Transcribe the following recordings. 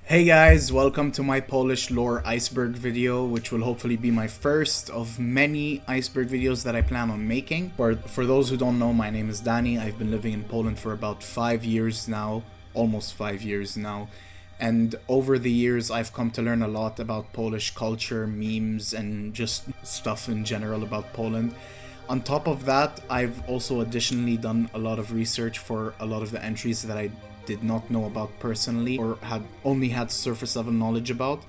Hey guys, welcome to my Polish lore Iceberg video, which will hopefully be my first of many Iceberg videos that I plan on making. For those who don't know, my name is Danny. I've been living in Poland for about 5 years now, almost 5 years now. And over the years, I've come to learn a lot about Polish culture, memes, and just stuff in general about Poland. On top of that, I've also additionally done a lot of research for a lot of the entries that I did not know about personally or had only had surface level knowledge about.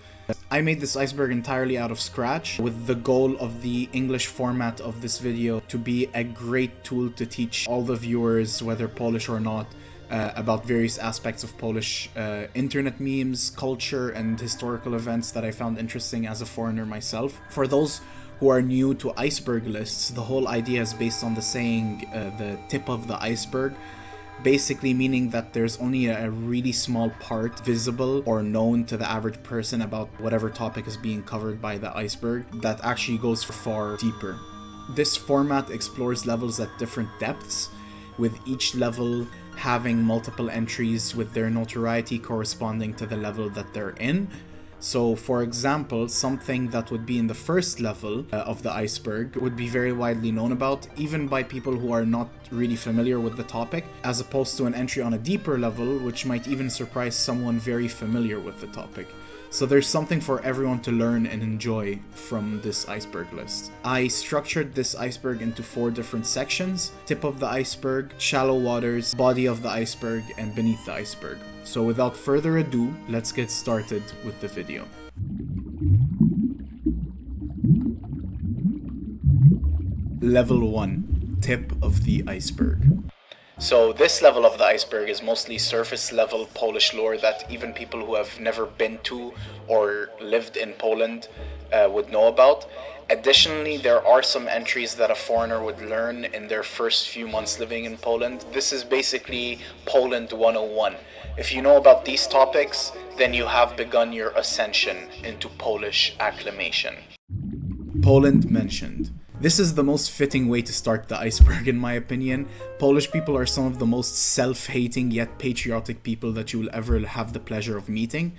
I made this iceberg entirely out of scratch with the goal of the English format of this video to be a great tool to teach all the viewers, whether Polish or not, about various aspects of Polish internet memes, culture, and historical events that I found interesting as a foreigner myself. For those who are new to iceberg lists, the whole idea is based on the saying, the tip of the iceberg, basically meaning that there's only a really small part visible or known to the average person about whatever topic is being covered by the iceberg that actually goes far deeper. This format explores levels at different depths, with each level having multiple entries with their notoriety corresponding to the level that they're in. So, for example, something that would be in the first level of the iceberg would be very widely known about, even by people who are not really familiar with the topic, as opposed to an entry on a deeper level, which might even surprise someone very familiar with the topic. So there's something for everyone to learn and enjoy from this iceberg list. I structured this iceberg into 4 different sections: tip of the iceberg, shallow waters, body of the iceberg, and beneath the iceberg. So without further ado, let's get started with the video. Level 1, tip of the iceberg. So this level of the iceberg is mostly surface level Polish lore that even people who have never been to or lived in Poland would know about. Additionally, there are some entries that a foreigner would learn in their first few months living in Poland. This is basically Poland 101. If you know about these topics, then you have begun your ascension into Polish acclamation. Poland mentioned. This is the most fitting way to start the iceberg, in my opinion. Polish people are some of the most self-hating yet patriotic people that you will ever have the pleasure of meeting.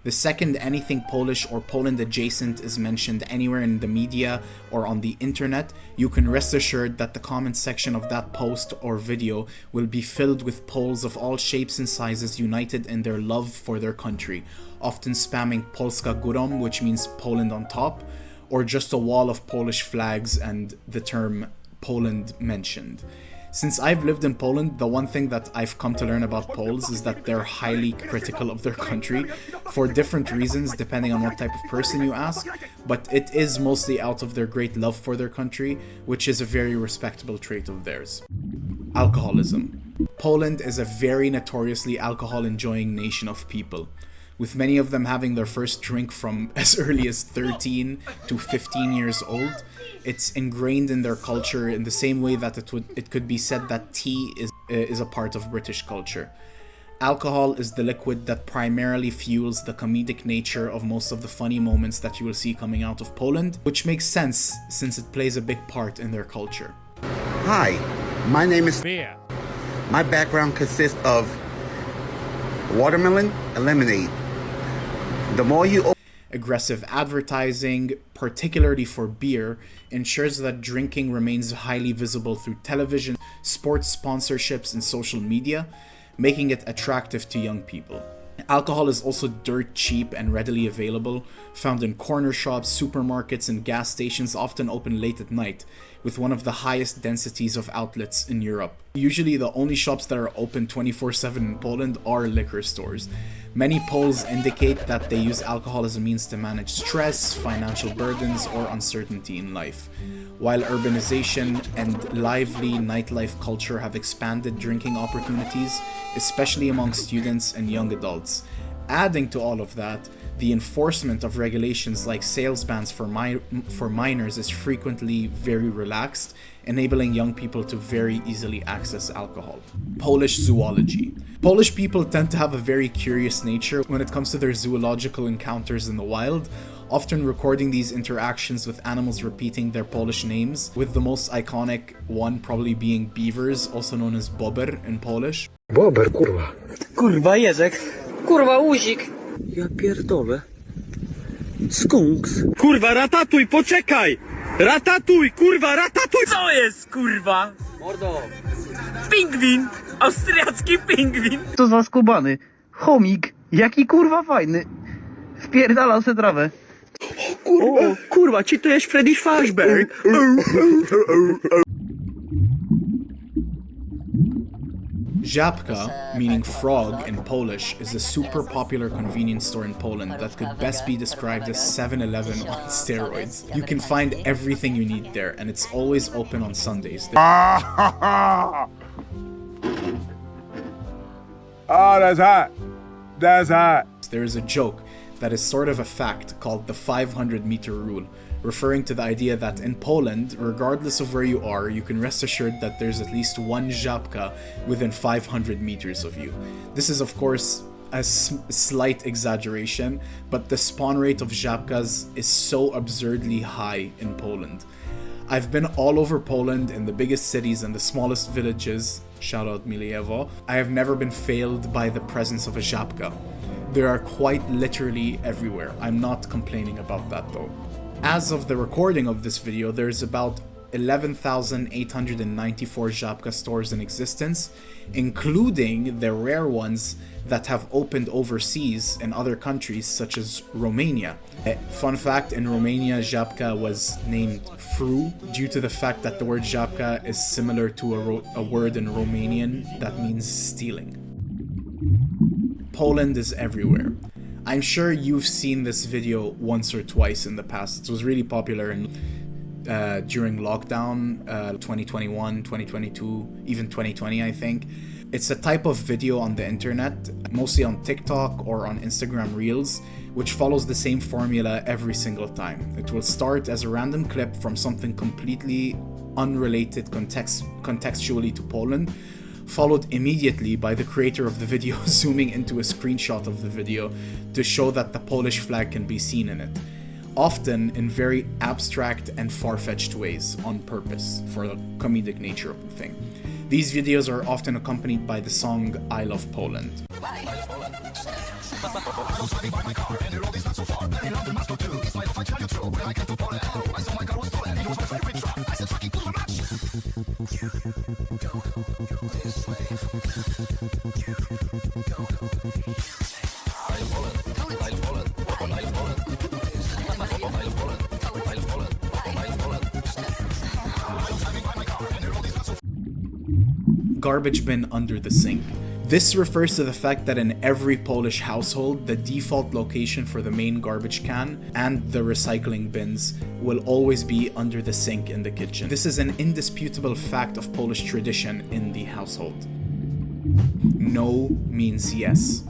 The second anything Polish or Poland adjacent is mentioned anywhere in the media or on the internet, you can rest assured that the comment section of that post or video will be filled with Poles of all shapes and sizes united in their love for their country, often spamming Polska Górą, which means Poland on top, or just a wall of Polish flags and the term Poland mentioned. Since I've lived in Poland, the one thing that I've come to learn about Poles is that they're highly critical of their country for different reasons depending on what type of person you ask, but it is mostly out of their great love for their country, which is a very respectable trait of theirs. Alcoholism. Poland is a very notoriously alcohol-enjoying nation of people, with many of them having their first drink from as early as 13 to 15 years old. It's ingrained in their culture in the same way that it could be said that tea is a part of British culture. Alcohol is the liquid that primarily fuels the comedic nature of most of the funny moments that you will see coming out of Poland, which makes sense since it plays a big part in their culture. Hi, my name is Beer. My background consists of watermelon and lemonade. The more you Aggressive advertising, particularly for beer, ensures that drinking remains highly visible through television, sports sponsorships, and social media, making it attractive to young people. Alcohol is also dirt cheap and readily available, found in corner shops, supermarkets, and gas stations, often open late at night, with one of the highest densities of outlets in Europe. Usually the only shops that are open 24/7 in Poland are liquor stores. Many polls indicate that they use alcohol as a means to manage stress, financial burdens, or uncertainty in life. While urbanization and lively nightlife culture have expanded drinking opportunities, especially among students and young adults. Adding to all of that, the enforcement of regulations like sales bans for minors is frequently very relaxed, enabling young people to very easily access alcohol. Polish zoology. Polish people tend to have a very curious nature when it comes to their zoological encounters in the wild, often recording these interactions with animals repeating their Polish names, with the most iconic one probably being beavers, also known as bober in Polish. Bober, kurwa. Kurwa Jeżek, kurwa Uzik, Ja pierdolę. Skunks. Kurwa, ratatuj, poczekaj! Ratatuj, kurwa, ratatuj! Co jest, kurwa? Mordo. Pingwin! Austriacki pingwin! To za skubany. Chomik. Jaki kurwa fajny. Wpierdalał se trawę. O, kurwa, ci to jest Freddy Fazbear. Żabka, meaning frog in Polish, is a super popular convenience store in Poland that could best be described as 7-Eleven on steroids. You can find everything you need there, and it's always open on Sundays. Ah, that's hot. That's hot. There is a joke that is sort of a fact called the 500-meter rule, referring to the idea that in Poland, regardless of where you are, you can rest assured that there's at least one żabka within 500 meters of you. This is of course a slight exaggeration, but the spawn rate of żabkas is so absurdly high in Poland. I've been all over Poland in the biggest cities and the smallest villages, shout out Milievo. I have never been failed by the presence of a żabka. There are quite literally everywhere. I'm not complaining about that though. As of the recording of this video, there's about 11,894 żabka stores in existence, including the rare ones that have opened overseas in other countries such as Romania. Fun fact, in Romania, żabka was named fru due to the fact that the word żabka is similar to a word in Romanian that means stealing. Poland is everywhere. I'm sure you've seen this video once or twice in the past. It was really popular during lockdown, 2021, 2022, even 2020, I think. It's a type of video on the internet, mostly on TikTok or on Instagram Reels, which follows the same formula every single time. It will start as a random clip from something completely unrelated contextually to Poland, followed immediately by the creator of the video zooming into a screenshot of the video to show that the Polish flag can be seen in it, often in very abstract and far-fetched ways on purpose for the comedic nature of the thing. These videos are often accompanied by the song I Love Poland. Garbage bin under the sink. This refers to the fact that in every Polish household, the default location for the main garbage can and the recycling bins will always be under the sink in the kitchen. This is an indisputable fact of Polish tradition in the household. No means yes.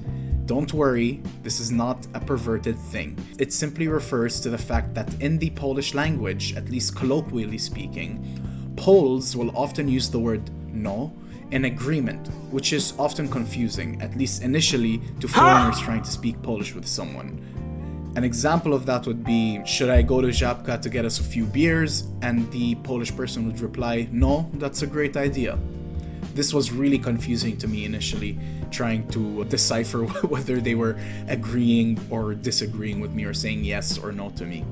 Don't worry, this is not a perverted thing. It simply refers to the fact that in the Polish language, at least colloquially speaking, Poles will often use the word no in agreement, which is often confusing, at least initially, to foreigners trying to speak Polish with someone. An example of that would be, should I go to żabka to get us a few beers? And the Polish person would reply, no, that's a great idea. This was really confusing to me initially, trying to decipher whether they were agreeing or disagreeing with me or saying yes or no to me.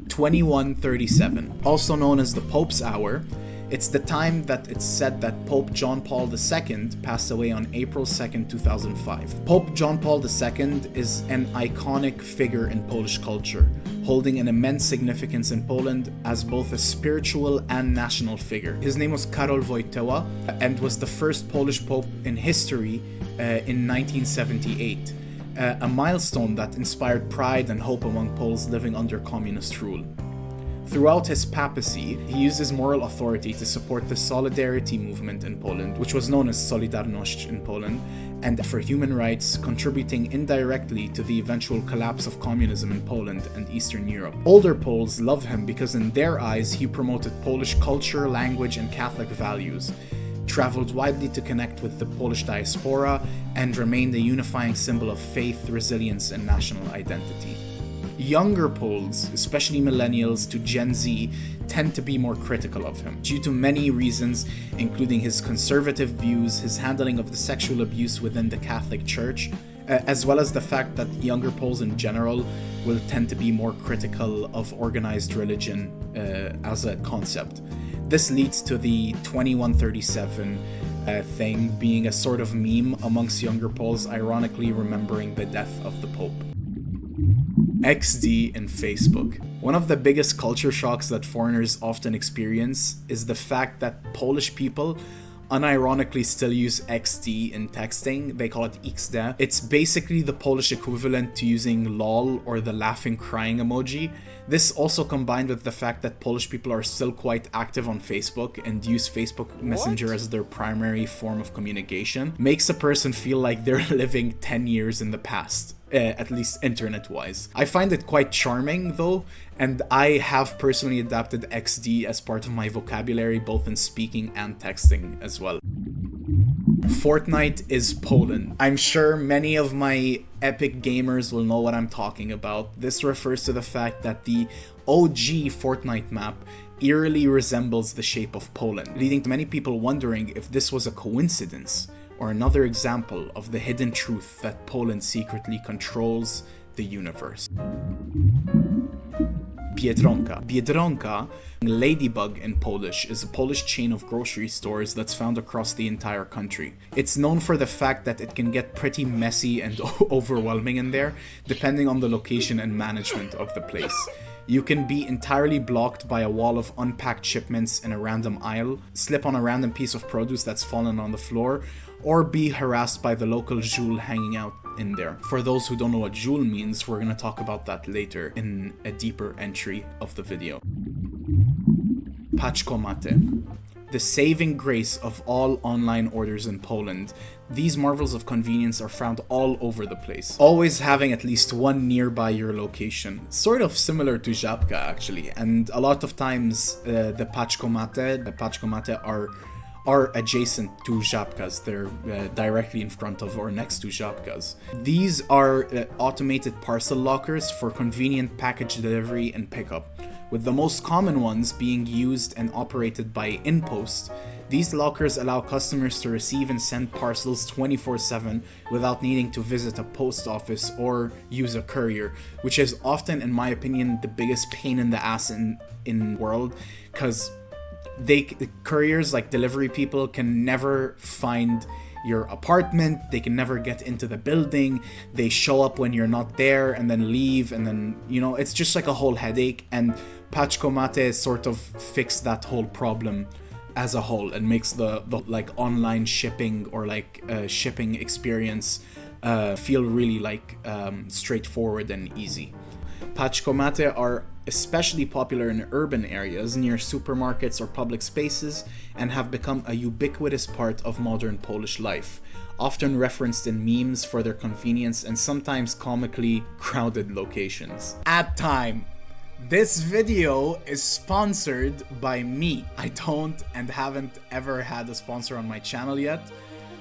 2137, also known as the Pope's Hour, it's the time that it's said that Pope John Paul II passed away on April 2nd, 2005. Pope John Paul II is an iconic figure in Polish culture, holding an immense significance in Poland as both a spiritual and national figure. His name was Karol Wojtyła and was the first Polish pope in history in 1978, a milestone that inspired pride and hope among Poles living under communist rule. Throughout his papacy, he used his moral authority to support the Solidarity movement in Poland, which was known as Solidarność in Poland, and for human rights, contributing indirectly to the eventual collapse of communism in Poland and Eastern Europe. Older Poles love him because in their eyes, he promoted Polish culture, language, and Catholic values, traveled widely to connect with the Polish diaspora, and remained a unifying symbol of faith, resilience, and national identity. Younger Poles, especially millennials to Gen Z, tend to be more critical of him, due to many reasons, including his conservative views, his handling of the sexual abuse within the Catholic Church, as well as the fact that younger Poles in general will tend to be more critical of organized religion as a concept. This leads to the 2137 thing being a sort of meme amongst younger Poles, ironically remembering the death of the Pope. XD in Facebook. One of the biggest culture shocks that foreigners often experience is the fact that Polish people unironically still use XD in texting. They call it XD. It's basically the Polish equivalent to using lol or the laughing crying emoji. This also combined with the fact that Polish people are still quite active on Facebook and use Facebook Messenger as their primary form of communication makes a person feel like they're living 10 years in the past. At least internet-wise. I find it quite charming though, and I have personally adapted XD as part of my vocabulary both in speaking and texting as well. Fortnite is Poland. I'm sure many of my epic gamers will know what I'm talking about. This refers to the fact that the OG Fortnite map eerily resembles the shape of Poland, leading to many people wondering if this was a coincidence or another example of the hidden truth that Poland secretly controls the universe. Biedronka. Biedronka, ladybug in Polish, is a Polish chain of grocery stores that's found across the entire country. It's known for the fact that it can get pretty messy and overwhelming in there, depending on the location and management of the place. You can be entirely blocked by a wall of unpacked shipments in a random aisle, slip on a random piece of produce that's fallen on the floor, or be harassed by the local Joule hanging out in there. For those who don't know what Joule means, we're gonna talk about that later in a deeper entry of the video. Paczkomaty. The saving grace of all online orders in Poland, these marvels of convenience are found all over the place, always having at least one nearby your location, sort of similar to Żabka actually, and a lot of times the paczkomaty are adjacent to Żabkas. They're directly in front of or next to Żabkas. These are automated parcel lockers for convenient package delivery and pickup, with the most common ones being used and operated by InPost. These lockers allow customers to receive and send parcels 24/7 without needing to visit a post office or use a courier, which is often, in my opinion, the biggest pain in the ass in the world, because couriers, like delivery people, can never find your apartment, they can never get into the building, they show up when you're not there and then leave, and then, you know, it's just like a whole headache, and Paczkomaty sort of fixed that whole problem as a whole and makes the like online shipping or like shipping experience feel really like straightforward and easy. Paczkomaty are especially popular in urban areas near supermarkets or public spaces and have become a ubiquitous part of modern Polish life, often referenced in memes for their convenience and sometimes comically crowded locations. Ad time! This video is sponsored by me. I don't and haven't ever had a sponsor on my channel yet.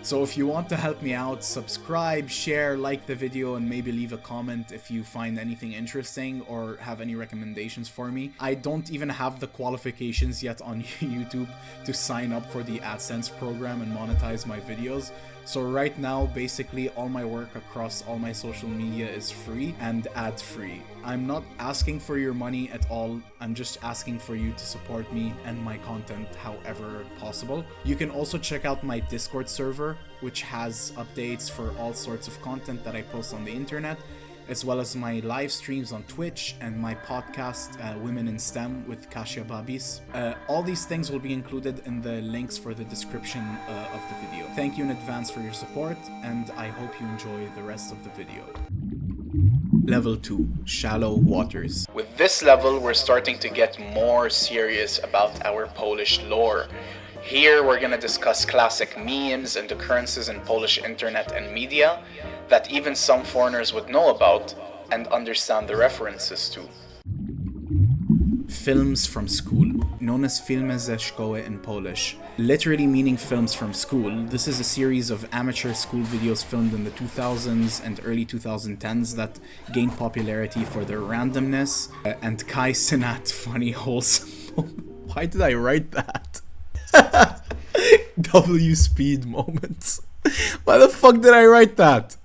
So if you want to help me out, subscribe, share, like the video, and maybe leave a comment if you find anything interesting or have any recommendations for me. I don't even have the qualifications yet on YouTube to sign up for the AdSense program and monetize my videos. So right now, basically all my work across all my social media is free and ad-free. I'm not asking for your money at all. I'm just asking for you to support me and my content however possible. You can also check out my Discord server, which has updates for all sorts of content that I post on the internet, as well as my live streams on Twitch and my podcast, Women in STEM with Kasia Babis. All these things will be included in the links for the description of the video. Thank you in advance for your support, and I hope you enjoy the rest of the video. Level 2, Shallow Waters. With this level, we're starting to get more serious about our Polish lore. Here, we're gonna discuss classic memes and occurrences in Polish internet and media that even some foreigners would know about and understand the references to. Films from school, known as filmy ze szkoły in Polish, literally meaning films from school. This is a series of amateur school videos filmed in the 2000s and early 2010s that gained popularity for their randomness and Kai Cenat funny wholesome. Why did I write that? W speed moments. Why the fuck did I write that?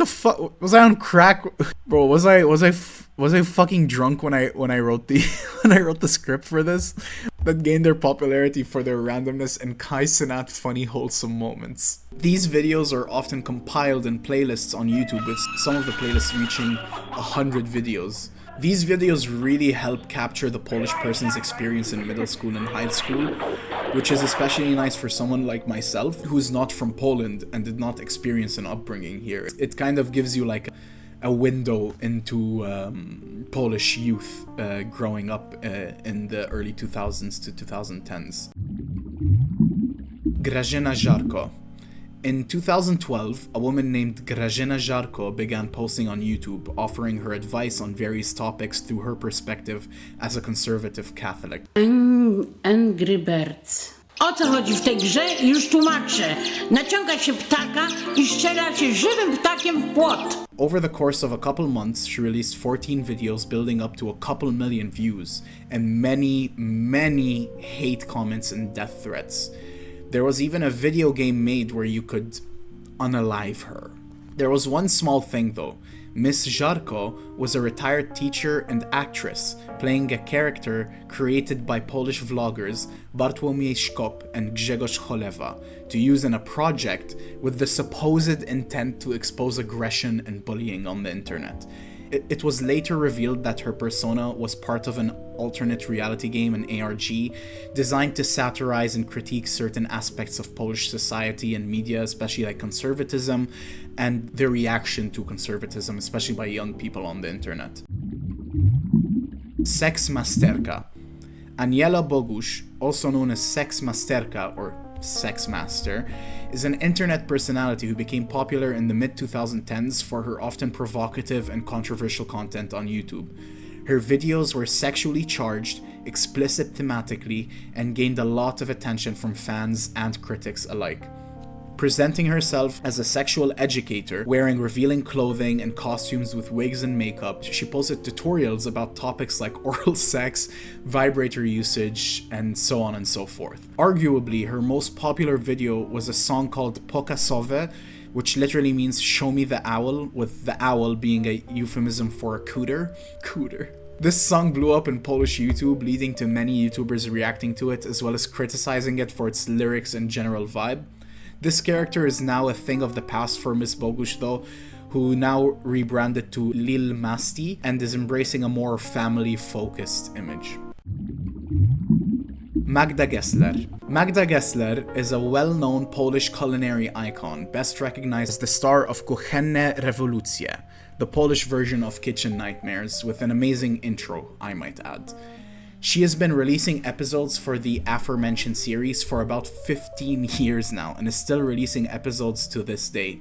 The fuck was I on crack, bro? Was I fucking drunk when I wrote the when I wrote the script for this? That gained their popularity for their randomness and Kai Cenat funny wholesome moments. These videos are often compiled in playlists on YouTube, with some of the playlists reaching 100 videos. These videos really help capture the Polish person's experience in middle school and high school, which is especially nice for someone like myself who's not from Poland and did not experience an upbringing here. It kind of gives you like a window into Polish youth growing up in the early 2000s to 2010s. Grażyna Żarko. In 2012, a woman named Grażyna Żarko began posting on YouTube, offering her advice on various topics through her perspective as a conservative Catholic. Angry Birds. O co chodzi w tej grze? Już tłumaczę. Naciąga się ptaka i strzela się żywym ptakiem w płot. Over the course of a couple months, she released 14 videos building up to a couple million views and many hate comments and death threats. There was even a video game made where you could unalive her. There was one small thing though. Miss Żarko was a retired teacher and actress, playing a character created by Polish vloggers Bartłomiej Szkop and Grzegorz Cholewa to use in a project with the supposed intent to expose aggression and bullying on the internet. It was later revealed that her persona was part of an alternate reality game, an ARG, designed to satirize and critique certain aspects of Polish society and media, especially like conservatism and the reaction to conservatism, especially by young people on the internet. Sex Masterka. Aniela Bogusz, also known as Sex Masterka or Sex Master, is an internet personality who became popular in the mid-2010s for her often provocative and controversial content on YouTube. Her videos were sexually charged, explicit thematically, and gained a lot of attention from fans and critics alike. Presenting herself as a sexual educator, wearing revealing clothing and costumes with wigs and makeup, she posted tutorials about topics like oral sex, vibrator usage, and so on and so forth. Arguably, her most popular video was a song called Pokasowe, which literally means show me the owl, with the owl being a euphemism for a cooter. This song blew up in Polish YouTube, leading to many YouTubers reacting to it, as well as criticizing it for its lyrics and general vibe. This character is now a thing of the past for Miss Bogusz though, who now rebranded to Lil Masti and is embracing a more family-focused image. Magda Gessler. Magda Gessler is a well-known Polish culinary icon, best recognized as the star of Kuchenne Rewolucje, the Polish version of Kitchen Nightmares, with an amazing intro, I might add. She has been releasing episodes for the aforementioned series for about 15 years now and is still releasing episodes to this day.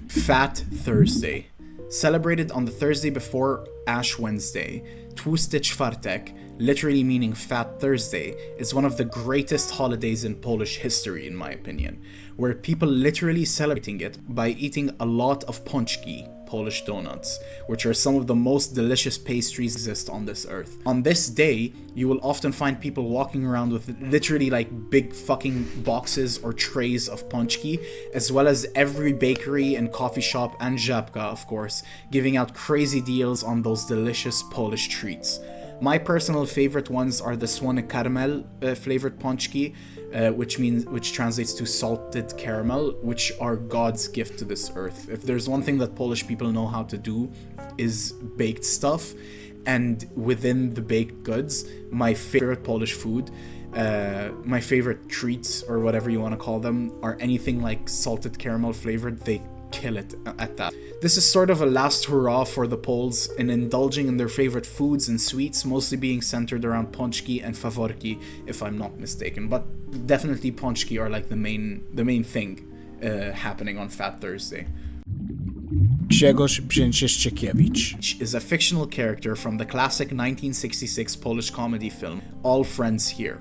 Fat Thursday. Celebrated on the Thursday before Ash Wednesday, Tłusty Czwartek, literally meaning Fat Thursday, is one of the greatest holidays in Polish history in my opinion, where people literally celebrating it by eating a lot of pączki, Polish donuts, which are some of the most delicious pastries exist on this earth. On this day, you will often find people walking around with literally like big fucking boxes or trays of pączki, as well as every bakery and coffee shop and żabka, of course, giving out crazy deals on those delicious Polish treats. My personal favorite ones are the Słone Caramel flavored pączki, which translates to salted caramel, which are God's gift to this earth. If there's one thing that Polish people know how to do is baked stuff, and within the baked goods, my favorite Polish food, my favorite treats or whatever you want to call them, are anything like salted caramel flavored. They kill it at that. This is sort of a last hurrah for the Poles in indulging in their favorite foods and sweets, mostly being centered around pączki and faworki, if I'm not mistaken. But definitely pączki are like the main thing happening on Fat Thursday. Grzegorz Brzęczyszczykiewicz is a fictional character from the classic 1966 Polish comedy film All Friends Here.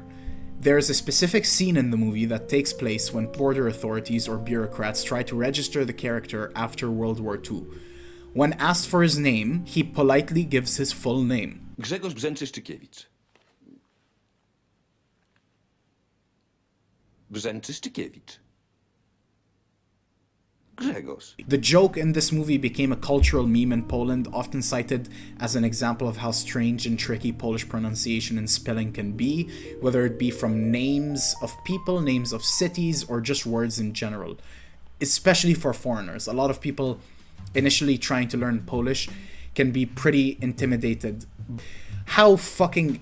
There is a specific scene in the movie that takes place when border authorities or bureaucrats try to register the character after World War II. When asked for his name, he politely gives his full name. Grzegorz Brzęczyszczykiewicz. Brzęczyszczykiewicz. Grzegorz. The joke in this movie became a cultural meme in Poland, often cited as an example of how strange and tricky Polish pronunciation and spelling can be, whether it be from names of people, names of cities, or just words in general. Especially for foreigners. A lot of people initially trying to learn Polish can be pretty intimidated. How fucking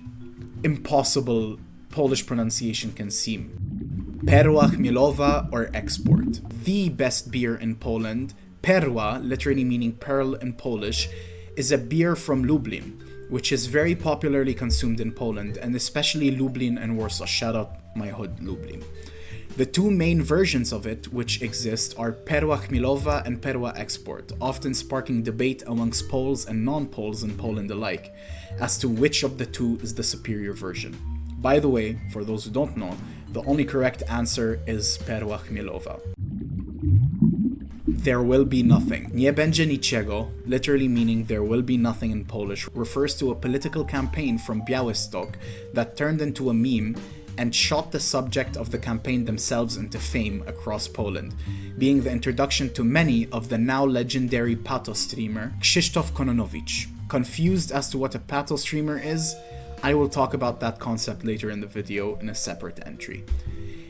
impossible Polish pronunciation can seem. Perła chmielowa or export. The best beer in Poland, perła, literally meaning pearl in Polish, is a beer from Lublin, which is very popularly consumed in Poland, and especially Lublin and Warsaw. Shout out my hood, Lublin. The two main versions of it which exist are perła chmielowa and perła export, often sparking debate amongst Poles and non-Poles in Poland alike, as to which of the two is the superior version. By the way, for those who don't know, the only correct answer is perła chmielowa. There will be nothing. Nie będzie niczego, literally meaning there will be nothing in Polish, refers to a political campaign from Białystok that turned into a meme and shot the subject of the campaign themselves into fame across Poland, being the introduction to many of the now legendary pato streamer Krzysztof Kononowicz. Confused as to what a pato streamer is? I will talk about that concept later in the video in a separate entry.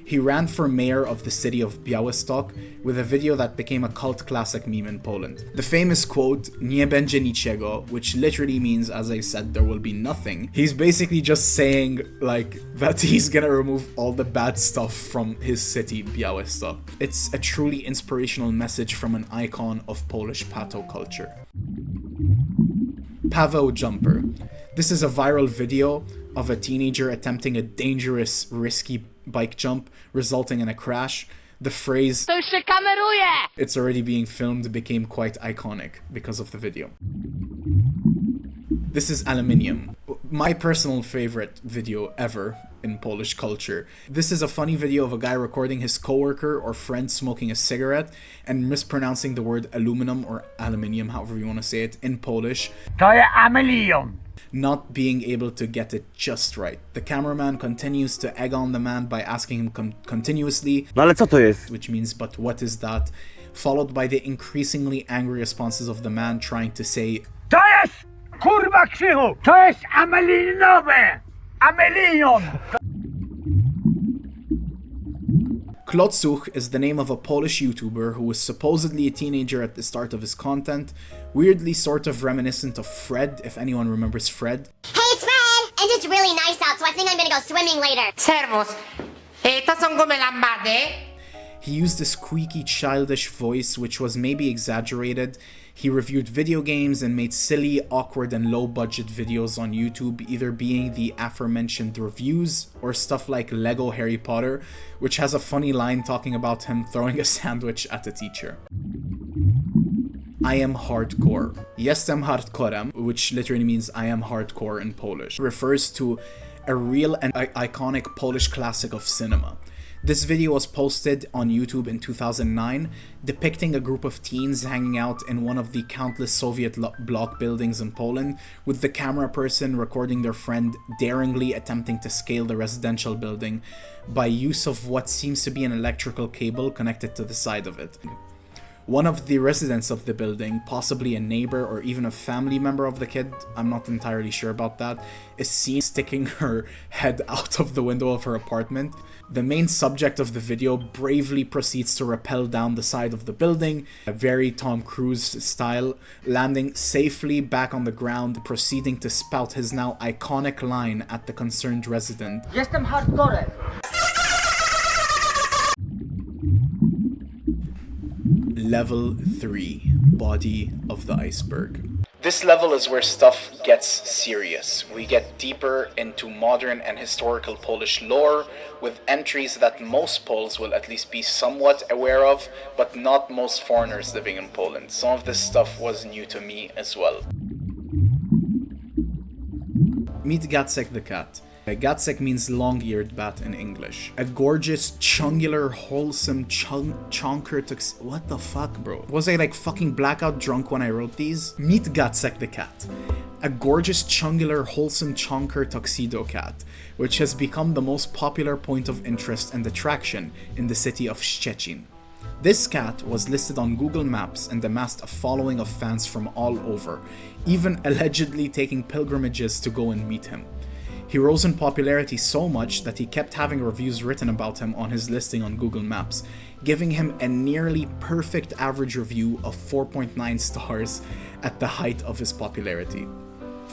He ran for mayor of the city of Białystok with a video that became a cult classic meme in Poland. The famous quote, nie będzie niczego, which literally means, as I said, there will be nothing. He's basically just saying, like, that he's gonna remove all the bad stuff from his city, Białystok. It's a truly inspirational message from an icon of Polish pato culture. Paweł Jumper. This is a viral video of a teenager attempting a dangerous, risky bike jump, resulting in a crash. The phrase "To się kameruje!" It's already being filmed became quite iconic because of the video. This is Aluminium, my personal favorite video ever in Polish culture. This is a funny video of a guy recording his coworker or friend smoking a cigarette and mispronouncing the word aluminum or aluminium, however you want to say it, in Polish. To jest amelion. Not being able to get it just right. The cameraman continues to egg on the man by asking him continuously, No ale co to jest? which means, but what is that? Followed by the increasingly angry responses of the man trying to say, To jest kurwa Krzychu. To jest amelinowe. Amelion. Kloczuch is the name of a Polish YouTuber who was supposedly a teenager at the start of his content, weirdly sort of reminiscent of Fred, if anyone remembers Fred. Hey, it's Fred! And it's really nice out, so I think I'm gonna go swimming later. Servus. To są gumy lambady? He used a squeaky, childish voice, which was maybe exaggerated. He reviewed video games and made silly, awkward, and low-budget videos on YouTube, either being the aforementioned reviews or stuff like Lego Harry Potter, which has a funny line talking about him throwing a sandwich at a teacher. I am hardcore. Jestem hardcorem, which literally means I am hardcore in Polish, refers to a real and iconic Polish classic of cinema. This video was posted on YouTube in 2009, depicting a group of teens hanging out in one of the countless Soviet bloc buildings in Poland, with the camera person recording their friend daringly attempting to scale the residential building by use of what seems to be an electrical cable connected to the side of it. One of the residents of the building, possibly a neighbor or even a family member of the kid, I'm not entirely sure about that, is seen sticking her head out of the window of her apartment. The main subject of the video bravely proceeds to rappel down the side of the building, a very Tom Cruise style, landing safely back on the ground, proceeding to spout his now iconic line at the concerned resident. Jestem hardcore. Level 3, Body of the Iceberg. This level is where stuff gets serious. We get deeper into modern and historical Polish lore, with entries that most Poles will at least be somewhat aware of, but not most foreigners living in Poland. Some of this stuff was new to me as well. Meet Gacek the cat. Gacek means long-eared bat in English. A gorgeous, chungular, wholesome, chonker what the fuck, bro? Was I like fucking blackout drunk when I wrote these? Meet Gacek the cat. A gorgeous, chungular, wholesome chonker tuxedo cat, which has become the most popular point of interest and attraction in the city of Szczecin. This cat was listed on Google Maps and amassed a following of fans from all over, even allegedly taking pilgrimages to go and meet him. He rose in popularity so much that he kept having reviews written about him on his listing on Google Maps, giving him a nearly perfect average review of 4.9 stars at the height of his popularity.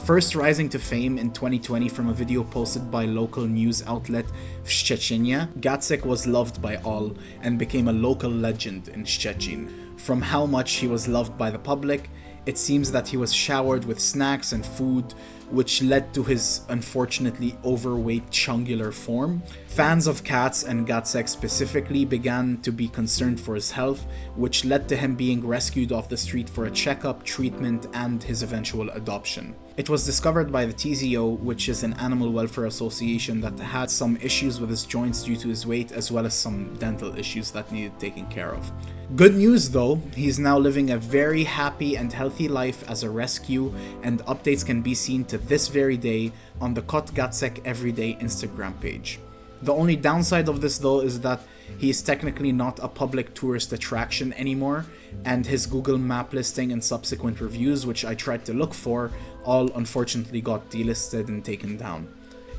First rising to fame in 2020 from a video posted by local news outlet Szczecinia, Gacek was loved by all and became a local legend in Szczecin. From how much he was loved by the public, it seems that he was showered with snacks and food, which led to his unfortunately overweight chungular form. Fans of cats and Gacek specifically began to be concerned for his health, which led to him being rescued off the street for a checkup, treatment, and his eventual adoption. It was discovered by the TZO, which is an animal welfare association that had some issues with his joints due to his weight, as well as some dental issues that needed taken care of. Good news though, he's now living a very happy and healthy life as a rescue, and updates can be seen to this very day on the Kot Gacek Everyday Instagram page. The only downside of this though is that he is technically not a public tourist attraction anymore, and his Google map listing and subsequent reviews, which I tried to look for, all unfortunately got delisted and taken down.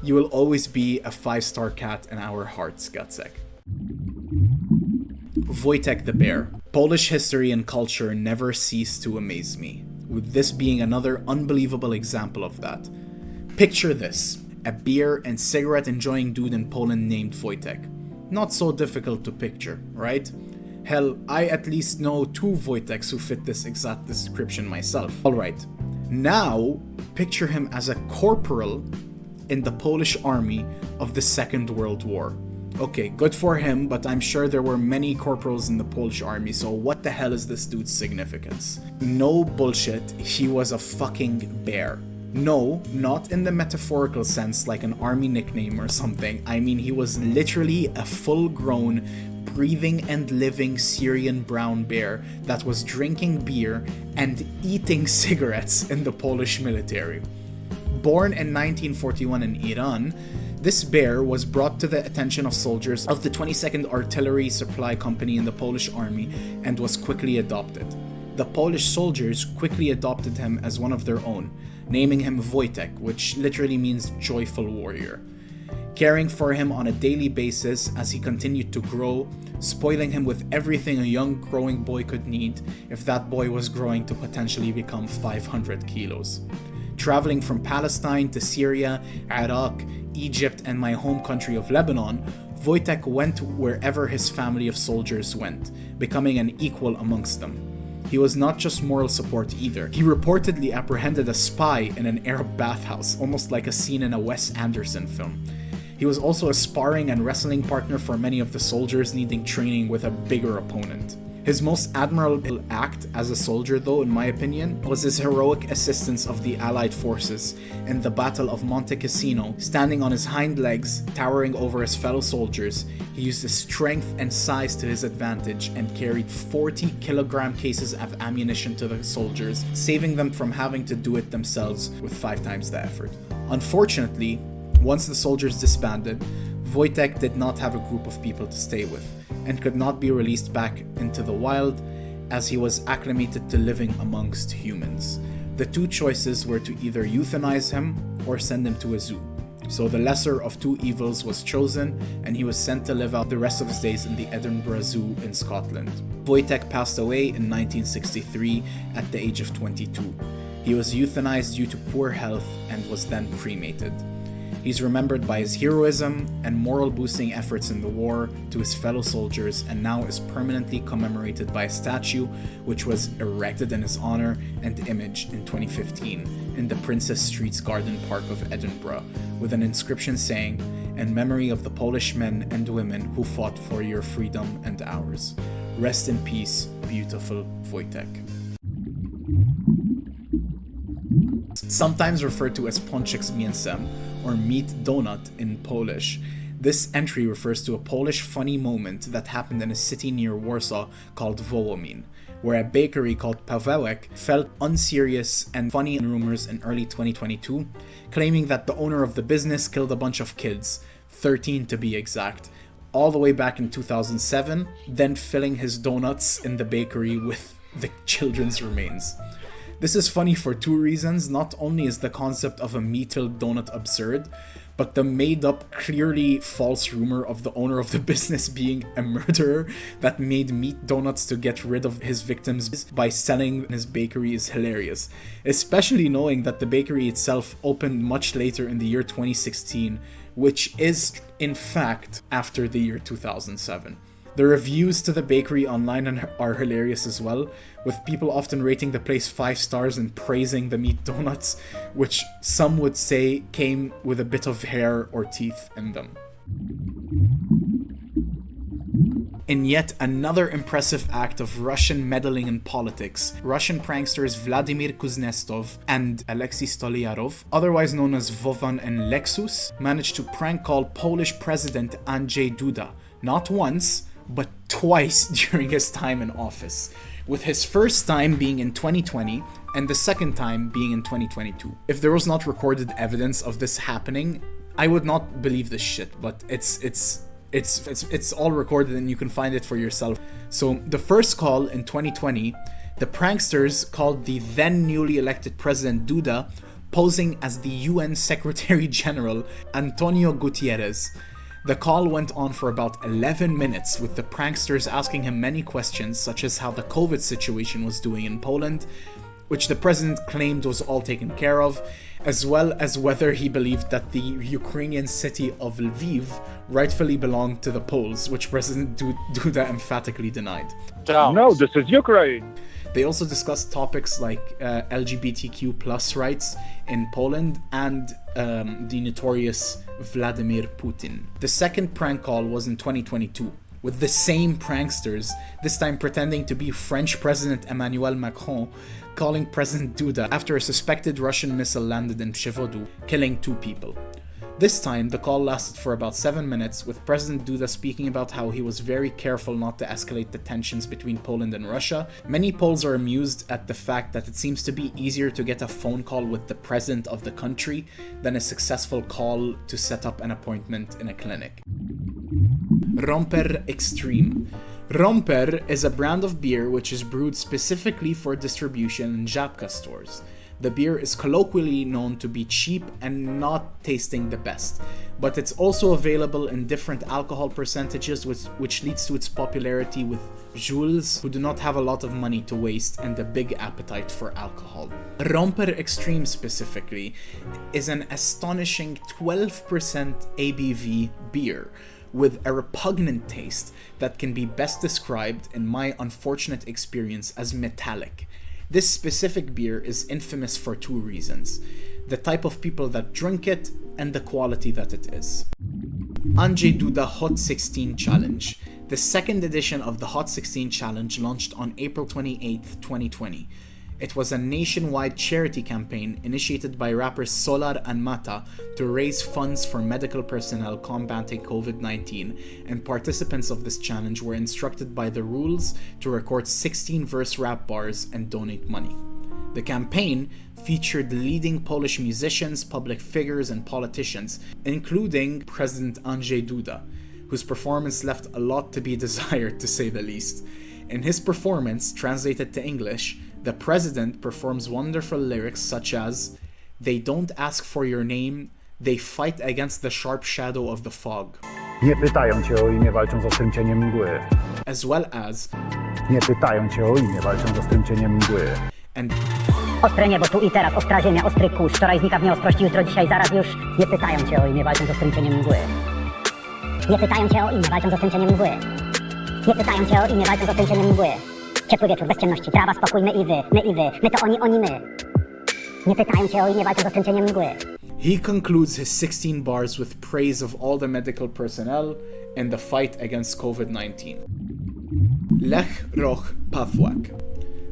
You will always be a 5-star cat in our hearts, Gacek. Wojtek the Bear. Polish history and culture never cease to amaze me, with this being another unbelievable example of that. Picture this, a beer and cigarette enjoying dude in Poland named Wojtek. Not so difficult to picture, right? Hell, I at least know 2 Wojteks who fit this exact description myself. Alright, now picture him as a corporal in the Polish army of the Second World War. Okay, good for him, but I'm sure there were many corporals in the Polish army, so what the hell is this dude's significance? No bullshit, he was a fucking bear. No, not in the metaphorical sense like an army nickname or something. I mean, he was literally a full-grown, breathing and living Syrian brown bear that was drinking beer and eating cigarettes in the Polish military. Born in 1941 in Iran, this bear was brought to the attention of soldiers of the 22nd Artillery Supply Company in the Polish army and was quickly adopted. The Polish soldiers quickly adopted him as one of their own, naming him Wojtek, which literally means joyful warrior, caring for him on a daily basis as he continued to grow, spoiling him with everything a young growing boy could need if that boy was growing to potentially become 500 kilos. Traveling from Palestine to Syria, Iraq, Egypt, and my home country of Lebanon, Wojtek went wherever his family of soldiers went, becoming an equal amongst them. He was not just moral support either. He reportedly apprehended a spy in an Arab bathhouse, almost like a scene in a Wes Anderson film. He was also a sparring and wrestling partner for many of the soldiers needing training with a bigger opponent. His most admirable act as a soldier, though, in my opinion, was his heroic assistance of the Allied forces in the Battle of Monte Cassino. Standing on his hind legs, towering over his fellow soldiers, he used his strength and size to his advantage and carried 40-kilogram cases of ammunition to the soldiers, saving them from having to do it themselves with 5 times the effort. Unfortunately, once the soldiers disbanded, Wojtek did not have a group of people to stay with, and could not be released back into the wild as he was acclimated to living amongst humans. The 2 choices were to either euthanize him or send him to a zoo. So the lesser of 2 evils was chosen, and he was sent to live out the rest of his days in the Edinburgh Zoo in Scotland. Wojtek passed away in 1963 at the age of 22. He was euthanized due to poor health and was then cremated. He's remembered by his heroism and moral-boosting efforts in the war to his fellow soldiers, and now is permanently commemorated by a statue which was erected in his honor and image in 2015 in the Princess Street's Garden Park of Edinburgh, with an inscription saying, "In memory of the Polish men and women who fought for your freedom and ours. Rest in peace, beautiful Wojtek." Sometimes referred to as pączek z mięsem, or meat donut in Polish. This entry refers to a Polish funny moment that happened in a city near Warsaw called Wołomin, where a bakery called Pawełek felt unserious and funny rumors in early 2022, claiming that the owner of the business killed a bunch of kids, 13 to be exact, all the way back in 2007, then filling his donuts in the bakery with the children's remains. This is funny for two reasons. Not only is the concept of a meat-filled donut absurd, but the made-up, clearly false rumor of the owner of the business being a murderer that made meat donuts to get rid of his victims by selling in his bakery is hilarious, especially knowing that the bakery itself opened much later in the year 2016, which is, in fact, after the year 2007. The reviews to the bakery online are hilarious as well, with people often rating the place 5 stars and praising the meat donuts, which some would say came with a bit of hair or teeth in them. In yet another impressive act of Russian meddling in politics, Russian pranksters Vladimir Kuznetsov and Alexei Stolyarov, otherwise known as Vovan and Lexus, managed to prank call Polish President Andrzej Duda, not once, but twice during his time in office, with his first time being in 2020 and the second time being in 2022. If there was not recorded evidence of this happening, I would not believe this shit, but it's all recorded and you can find it for yourself. So the first call in 2020, the pranksters called the then newly elected President Duda, posing as the UN Secretary General Antonio Gutierrez. The call went on for about 11 minutes, with the pranksters asking him many questions, such as how the COVID situation was doing in Poland, which the president claimed was all taken care of, as well as whether he believed that the Ukrainian city of Lviv rightfully belonged to the Poles, which President Duda emphatically denied. No, this is Ukraine. They also discussed topics like LGBTQ plus rights in Poland and the notorious Vladimir Putin. The second prank call was in 2022, with the same pranksters, this time pretending to be French President Emmanuel Macron, calling President Duda after a suspected Russian missile landed in Pshevodu, killing 2 people. This time, the call lasted for about 7 minutes, with President Duda speaking about how he was very careful not to escalate the tensions between Poland and Russia. Many Poles are amused at the fact that it seems to be easier to get a phone call with the president of the country than a successful call to set up an appointment in a clinic. Romper Extreme. Romper is a brand of beer which is brewed specifically for distribution in Żabka stores. The beer is colloquially known to be cheap and not tasting the best, but it's also available in different alcohol percentages, which leads to its popularity with Jules, who do not have a lot of money to waste and a big appetite for alcohol. Romper Extreme specifically is an astonishing 12% ABV beer, with a repugnant taste that can be best described, in my unfortunate experience, as metallic. This specific beer is infamous for 2 reasons: the type of people that drink it and the quality that it is. Andrzej Duda Hot 16 Challenge. The second edition of the Hot 16 Challenge launched on April 28, 2020. It was a nationwide charity campaign initiated by rappers Solar and Mata to raise funds for medical personnel combating COVID-19, and participants of this challenge were instructed by the rules to record 16 verse rap bars and donate money. The campaign featured leading Polish musicians, public figures, and politicians, including President Andrzej Duda, whose performance left a lot to be desired, to say the least. In his performance, translated to English, the president performs wonderful lyrics such as, "They don't ask for your name, they fight against the sharp shadow of the fog." Nie pytają cię o imię, walczą z ostrym cieniem mgły. As well as, Nie pytają cię o imię, walczą z ostrym cieniem mgły. and Ostre niebo tu i teraz, ostra ziemia, ostry kurz. Wczoraj znika w nieostrości, jutro, dzisiaj, zaraz już. Nie pytają cię o imię, walczą z ostrym cieniem mgły. Nie pytają cię o imię, walczą z ostrym cieniem mgły. Nie pytają cię o imię, walczą z ostrym cieniem mgły. Ciepły wieczór, bez ciemności, trawa, spokój, my i wy, my to oni, my. Nie pytają cię o imię, walczą z ostrym cieniem mgły. he concludes his 16 bars with praise of all the medical personnel and the fight against COVID-19. Lech Roch Pawłak.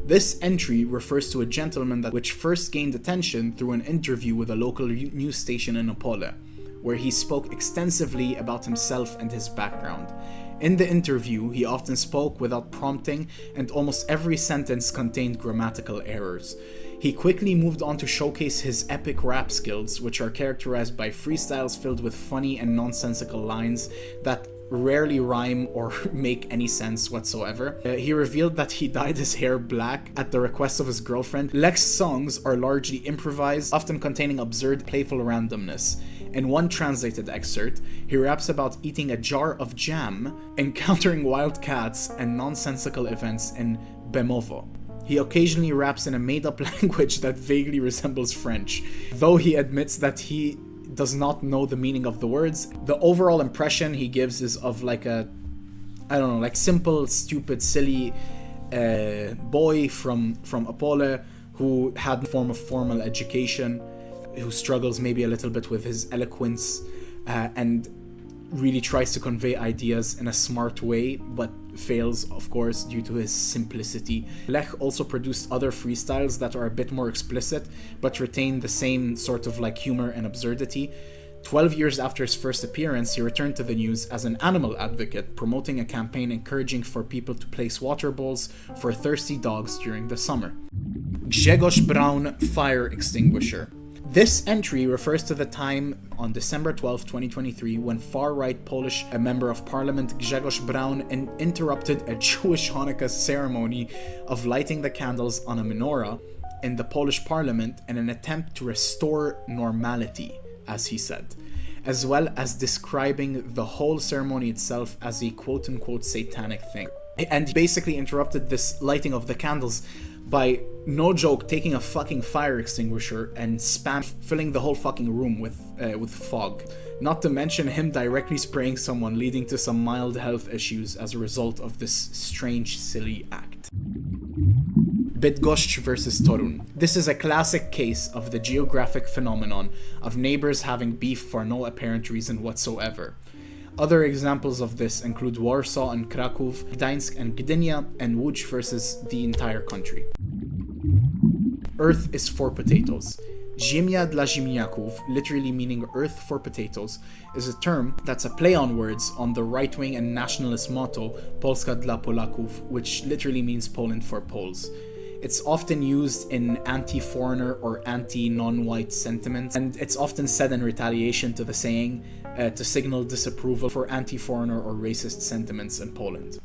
This entry refers to a gentleman which first gained attention through an interview with a local news station in Opole, where he spoke extensively about himself and his background. In the interview, he often spoke without prompting, and almost every sentence contained grammatical errors. He quickly moved on to showcase his epic rap skills, which are characterized by freestyles filled with funny and nonsensical lines that rarely rhyme or make any sense whatsoever. He revealed that he dyed his hair black at the request of his girlfriend. Lech's songs are largely improvised, often containing absurd, playful randomness. In one translated excerpt, he raps about eating a jar of jam, encountering wild cats, and nonsensical events in Bemovo. He occasionally raps in a made-up language that vaguely resembles French, though he admits that he does not know the meaning of the words. The overall impression he gives is of like a, I don't know, like simple, stupid, silly boy from Apole who had a form of formal education, who struggles maybe a little bit with his eloquence, and really tries to convey ideas in a smart way, but fails, of course, due to his simplicity. Lech also produced other freestyles that are a bit more explicit, but retain the same sort of like humor and absurdity. 12 years after his first appearance, he returned to the news as an animal advocate, promoting a campaign encouraging for people to place water bowls for thirsty dogs during the summer. Grzegorz Braun fire extinguisher. This entry refers to the time on December 12, 2023, when far-right Polish member of parliament Grzegorz Braun interrupted a Jewish Hanukkah ceremony of lighting the candles on a menorah in the Polish parliament in an attempt to restore normality, as he said, as well as describing the whole ceremony itself as a quote-unquote satanic thing. And he basically interrupted this lighting of the candles by, no joke, taking a fucking fire extinguisher and filling the whole fucking room with fog. Not to mention him directly spraying someone, leading to some mild health issues as a result of this strange, silly act. Bydgoszcz versus Torun. This is a classic case of the geographic phenomenon of neighbors having beef for no apparent reason whatsoever. Other examples of this include Warsaw and Kraków, Gdańsk and Gdynia, and Łódź versus the entire country. Earth is for potatoes. Ziemia dla ziemniaków, literally meaning earth for potatoes, is a term that's a play on words on the right-wing and nationalist motto Polska dla Polaków, which literally means Poland for Poles. It's often used in anti-foreigner or anti-non-white sentiments, and it's often said in retaliation to the saying to signal disapproval for anti-foreigner or racist sentiments in Poland.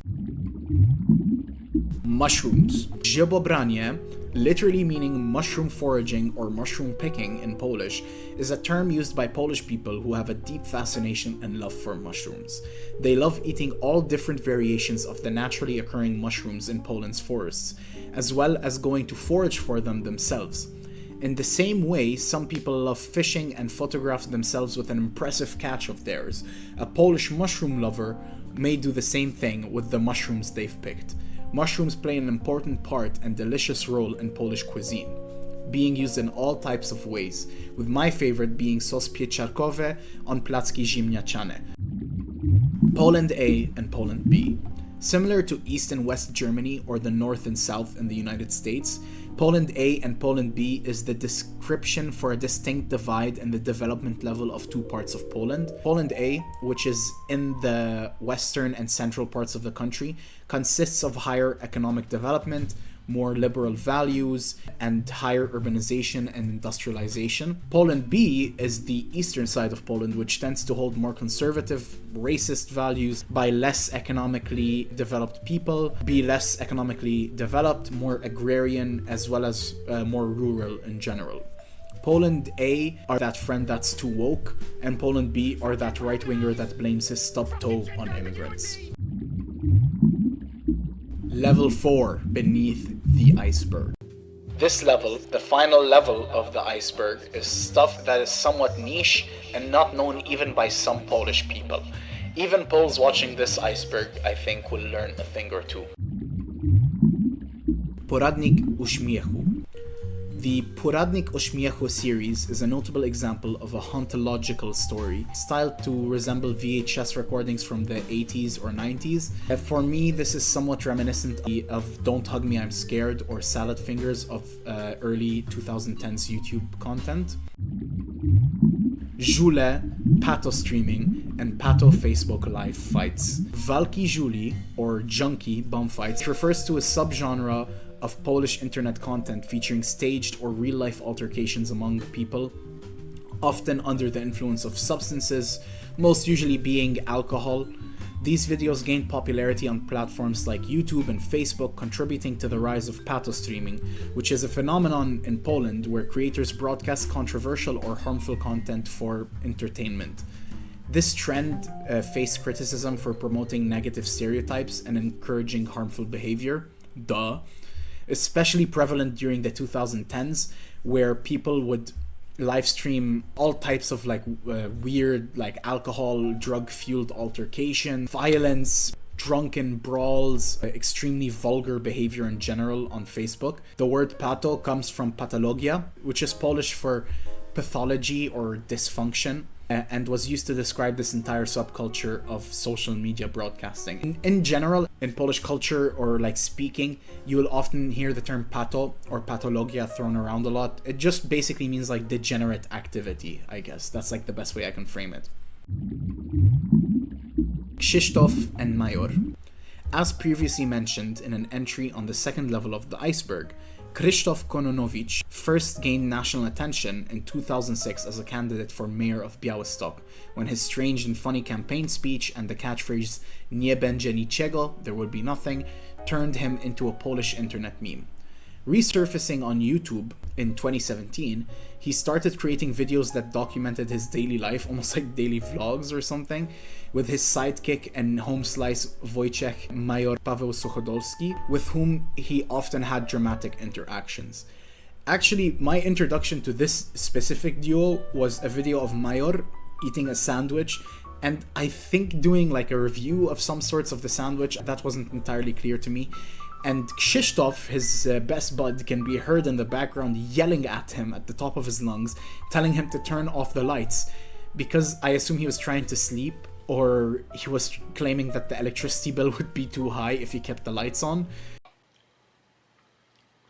Mushrooms. Grzybobranie, literally meaning mushroom foraging or mushroom picking in Polish, is a term used by Polish people who have a deep fascination and love for mushrooms. They love eating all different variations of the naturally occurring mushrooms in Poland's forests, as well as going to forage for them themselves. In the same way, some people love fishing and photograph themselves with an impressive catch of theirs. A Polish mushroom lover may do the same thing with the mushrooms they've picked. Mushrooms play an important part and delicious role in Polish cuisine, being used in all types of ways, with my favorite being sos pieczarkowe on placki ziemniaczane. Poland A and Poland B. Similar to East and West Germany or the North and South in the United States, Poland A and Poland B is the description for a distinct divide in the development level of two parts of Poland. Poland A, which is in the western and central parts of the country, consists of higher economic development, more liberal values, and higher urbanization and industrialization. Poland B is the eastern side of Poland, which tends to hold more conservative, racist values by less economically developed people, be less economically developed, more agrarian, as well as more rural in general. Poland A are that friend that's too woke, and Poland B are that right-winger that blames his stubbed toe on immigrants. Level 4, beneath the iceberg. This level, the final level of the iceberg, is stuff that is somewhat niche and not known even by some Polish people. Even Poles watching this iceberg, I think, will learn a thing or two. Poradnik Uśmiechu. The Poradnik Uśmiechu series is a notable example of a hauntological story, styled to resemble VHS recordings from the 80s or 90s. For me, this is somewhat reminiscent of Don't Hug Me, I'm Scared or Salad Fingers of early 2010s YouTube content. Żule, pato streaming, and pato Facebook live fights. Walki Żuli, or junkie bum fights, refers to a subgenre of Polish internet content featuring staged or real-life altercations among people, often under the influence of substances, most usually being alcohol. These videos gained popularity on platforms like YouTube and Facebook, contributing to the rise of pato streaming, which is a phenomenon in Poland where creators broadcast controversial or harmful content for entertainment. This trend faced criticism for promoting negative stereotypes and encouraging harmful behavior. Especially prevalent during the 2010s, where people would live stream all types of weird alcohol, drug-fueled altercation, violence, drunken brawls, extremely vulgar behavior in general on Facebook. The word pato comes from patologia, which is Polish for pathology or dysfunction, and was used to describe this entire subculture of social media broadcasting. In general, in Polish culture or speaking, you will often hear the term pato or patologia thrown around a lot. It just basically means degenerate activity, I guess. That's the best way I can frame it. Krzysztof and Major. As previously mentioned in an entry on the second level of the iceberg, Krzysztof Kononowicz first gained national attention in 2006 as a candidate for mayor of Białystok, when his strange and funny campaign speech and the catchphrase "Nie będzie niczego," there will be nothing, turned him into a Polish internet meme. Resurfacing on YouTube in 2017, he started creating videos that documented his daily life, almost like daily vlogs or something, with his sidekick and home slice Wojciech Major Paweł Suchodolski, with whom he often had dramatic interactions. Actually, my introduction to this specific duo was a video of Major eating a sandwich, and I think doing a review of some sorts of the sandwich. That wasn't entirely clear to me. And Krzysztof, his best bud, can be heard in the background yelling at him at the top of his lungs, telling him to turn off the lights, because I assume he was trying to sleep, or he was claiming that the electricity bill would be too high if he kept the lights on.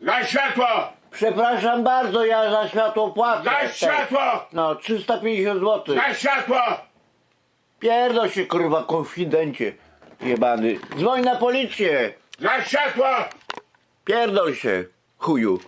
Gaś światło! Przepraszam bardzo, ja za światło płacę. Gaś światło! No, 350 zł. Gaś światło! Pierdol się, kurwa, konfidencie jebany. Dzwoń na policję. Gaś światło! Pierdol się, chuju.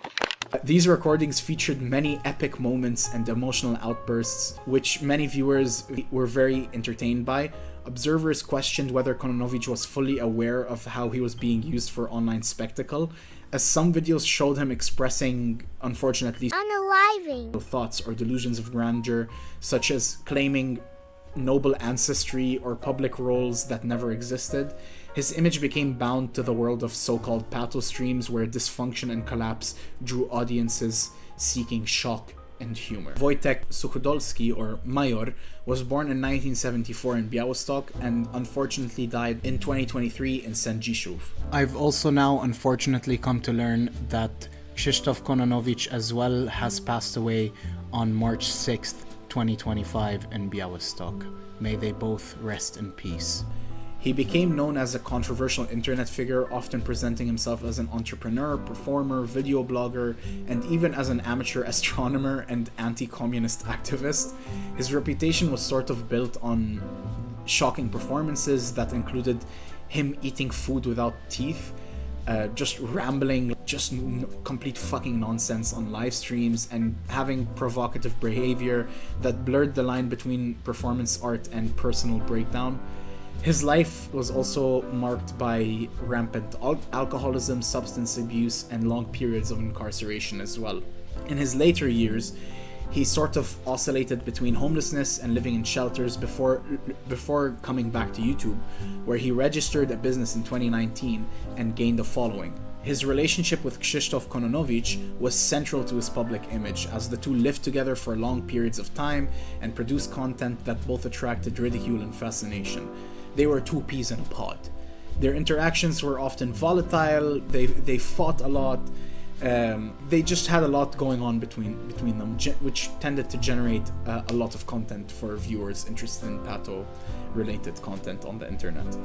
These recordings featured many epic moments and emotional outbursts, which many viewers were very entertained by. Observers questioned whether Kononowicz was fully aware of how he was being used for online spectacle, as some videos showed him expressing, unfortunately, unaliving thoughts or delusions of grandeur, such as claiming noble ancestry or public roles that never existed. His image became bound to the world of so-called pato streams, where dysfunction and collapse drew audiences seeking shock and humor. Wojciech Suchodolski, or Major, was born in 1974 in Białystok and unfortunately died in 2023 in Sędziszów. I've also now unfortunately come to learn that Krzysztof Kononowicz as well has passed away on March 6th, 2025 in Białystok. May they both rest in peace. He became known as a controversial internet figure, often presenting himself as an entrepreneur, performer, video blogger, and even as an amateur astronomer and anti-communist activist. His reputation was sort of built on shocking performances that included him eating food without teeth, just rambling, just complete fucking nonsense on live streams, and having provocative behavior that blurred the line between performance art and personal breakdown. His life was also marked by rampant alcoholism, substance abuse, and long periods of incarceration as well. In his later years, he sort of oscillated between homelessness and living in shelters before coming back to YouTube, where he registered a business in 2019 and gained a following. His relationship with Krzysztof Kononowicz was central to his public image, as the two lived together for long periods of time and produced content that both attracted ridicule and fascination. They were two peas in a pod. Their interactions were often volatile, they fought a lot, they just had a lot going on between them, which tended to generate a lot of content for viewers interested in pato-related content on the internet.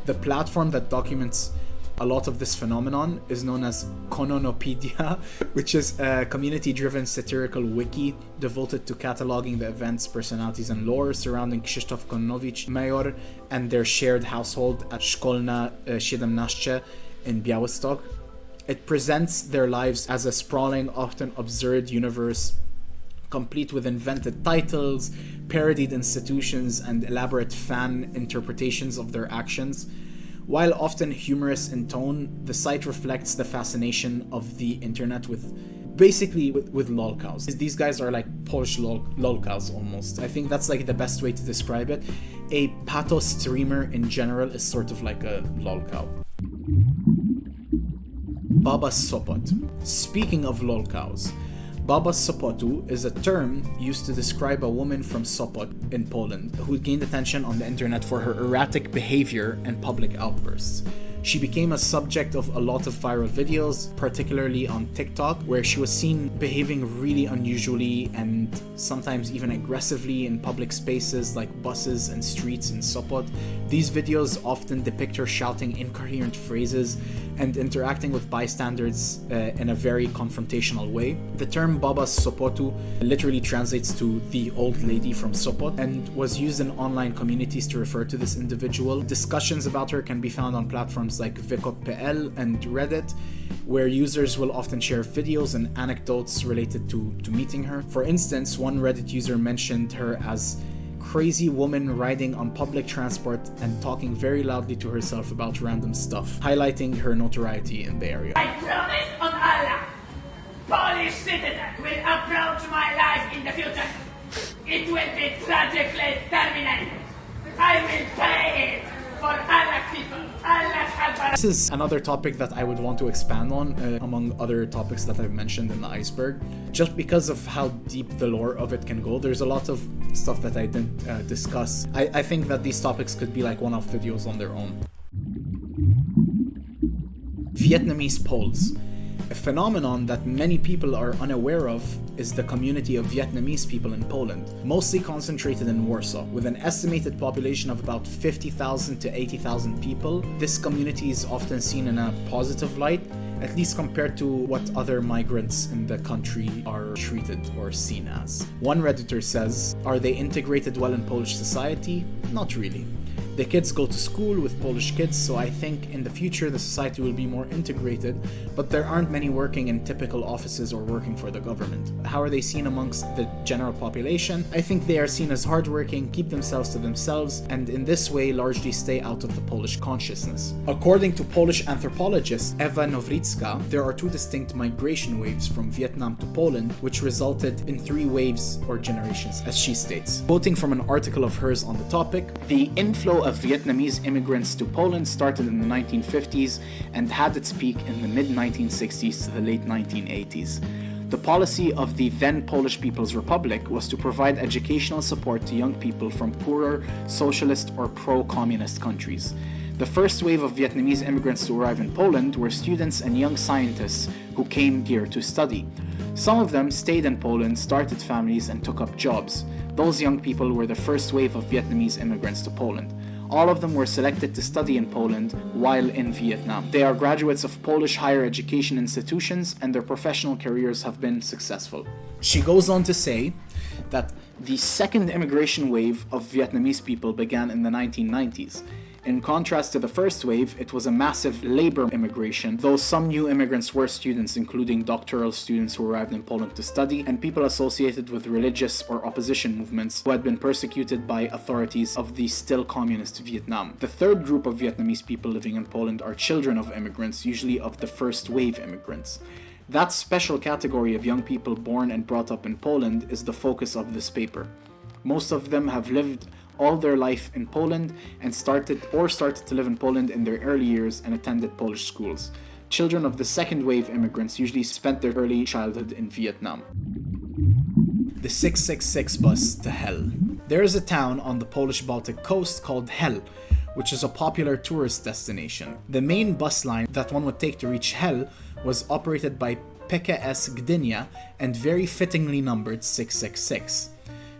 The platform that documents a lot of this phenomenon is known as Kononopedia, which is a community-driven satirical wiki devoted to cataloging the events, personalities, and lore surrounding Krzysztof Kononowicz, Major, and their shared household at Szkolna 17 in Białystok. It presents their lives as a sprawling, often absurd universe complete with invented titles, parodied institutions, and elaborate fan interpretations of their actions. While often humorous in tone, the site reflects the fascination of the internet with lolcows. These guys are like Polish lolcows almost. I think that's like the best way to describe it. A pato streamer in general is sort of like a lolcow. Baba Sopot. Speaking of lolcows, Baba Sopotu is a term used to describe a woman from Sopot in Poland who gained attention on the internet for her erratic behavior and public outbursts. She became a subject of a lot of viral videos, particularly on TikTok, where she was seen behaving really unusually and sometimes even aggressively in public spaces like buses and streets in Sopot. These videos often depict her shouting incoherent phrases and interacting with bystanders in a very confrontational way. The term Baba Sopotu literally translates to the old lady from Sopot and was used in online communities to refer to this individual. Discussions about her can be found on platforms like Wikop.pl and Reddit, where users will often share videos and anecdotes related to meeting her. For instance, one Reddit user mentioned her as crazy woman riding on public transport and talking very loudly to herself about random stuff, highlighting her notoriety in the area. I promise on Allah, Polish citizen will approach my life in the future. It will be tragically terminated. I will pay it for Allah people. This is another topic that I would want to expand on, among other topics that I've mentioned in the Iceberg. Just because of how deep the lore of it can go, there's a lot of stuff that I didn't discuss. I think that these topics could be like one-off videos on their own. Vietnamese Poles. A phenomenon that many people are unaware of is the community of Vietnamese people in Poland, mostly concentrated in Warsaw. With an estimated population of about 50,000 to 80,000 people, this community is often seen in a positive light, at least compared to what other migrants in the country are treated or seen as. One Redditor says, "Are they integrated well in Polish society? Not really. The kids go to school with Polish kids, so I think in the future the society will be more integrated, but there aren't many working in typical offices or working for the government. How are they seen amongst the general population? I think they are seen as hardworking, keep themselves to themselves, and in this way largely stay out of the Polish consciousness." According to Polish anthropologist Ewa Nowricka, there are two distinct migration waves from Vietnam to Poland, which resulted in 3 waves or generations, as she states. Quoting from an article of hers on the topic, "The inflow of Vietnamese immigrants to Poland started in the 1950s and had its peak in the mid-1960s to the late 1980s. The policy of the then Polish People's Republic was to provide educational support to young people from poorer, socialist or pro-communist countries. The first wave of Vietnamese immigrants to arrive in Poland were students and young scientists who came here to study. Some of them stayed in Poland, started families, and took up jobs. Those young people were the first wave of Vietnamese immigrants to Poland. All of them were selected to study in Poland while in Vietnam. They are graduates of Polish higher education institutions and their professional careers have been successful." She goes on to say that the second immigration wave of Vietnamese people began in the 1990s. In contrast to the first wave, it was a massive labor immigration, though some new immigrants were students, including doctoral students who arrived in Poland to study, and people associated with religious or opposition movements who had been persecuted by authorities of the still communist Vietnam. The third group of Vietnamese people living in Poland are children of immigrants, usually of the first wave immigrants. That special category of young people born and brought up in Poland is the focus of this paper. Most of them have lived all their life in Poland and started to live in Poland in their early years and attended Polish schools. Children of the second wave immigrants usually spent their early childhood in Vietnam. The 666 bus to Hell. There is a town on the Polish Baltic coast called Hell, which is a popular tourist destination. The main bus line that one would take to reach Hell was operated by PKS Gdynia and very fittingly numbered 666.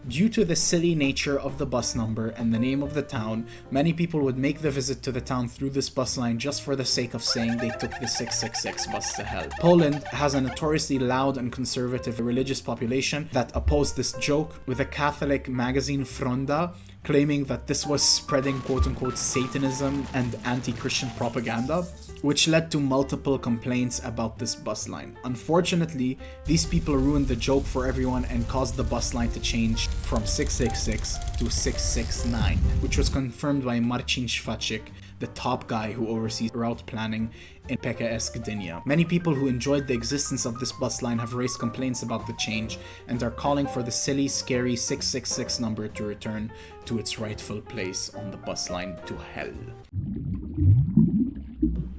Due to the silly nature of the bus number and the name of the town, many people would make the visit to the town through this bus line just for the sake of saying they took the 666 bus to Hell. Poland has a notoriously loud and conservative religious population that opposed this joke, with the Catholic magazine Fronda claiming that this was spreading quote-unquote Satanism and anti-Christian propaganda, which led to multiple complaints about this bus line. Unfortunately, these people ruined the joke for everyone and caused the bus line to change from 666 to 669, which was confirmed by Marcin Szwajcik, the top guy who oversees route planning in PKS Gdynia. Many people who enjoyed the existence of this bus line have raised complaints about the change and are calling for the silly, scary 666 number to return to its rightful place on the bus line to hell.